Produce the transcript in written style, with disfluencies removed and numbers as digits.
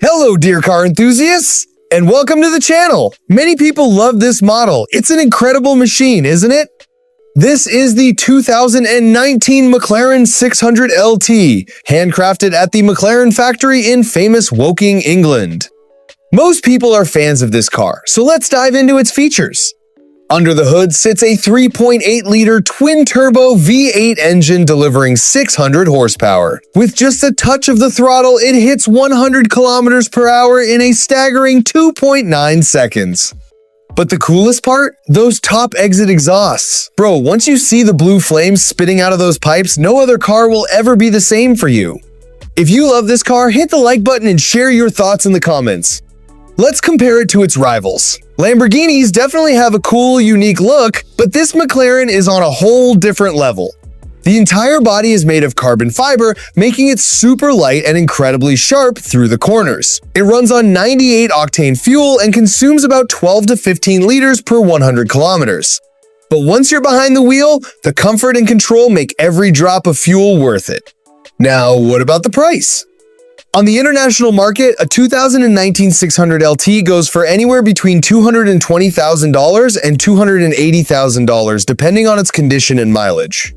Hello, dear car enthusiasts, and welcome to the channel. Many people love this model. It's an incredible machine, isn't it? This is the 2019 McLaren 600LT, handcrafted at the McLaren factory in famous Woking, England. Most people are fans of this car, so let's dive into its features. Under the hood sits a 3.8-liter twin-turbo V8 engine delivering 600 horsepower. With just a touch of the throttle, it hits 100 kilometers per hour in a staggering 2.9 seconds. But the coolest part? Those top exit exhausts. Bro, once you see the blue flames spitting out of those pipes, no other car will ever be the same for you. If you love this car, hit the like button and share your thoughts in the comments. Let's compare it to its rivals. Lamborghinis definitely have a cool, unique look, but this McLaren is on a whole different level. The entire body is made of carbon fiber, making it super light and incredibly sharp through the corners. It runs on 98-octane fuel and consumes about 12 to 15 liters per 100 kilometers. But once you're behind the wheel, the comfort and control make every drop of fuel worth it. Now, what about the price? On the international market, a 2019 600LT goes for anywhere between $220,000 and $280,000 depending on its condition and mileage.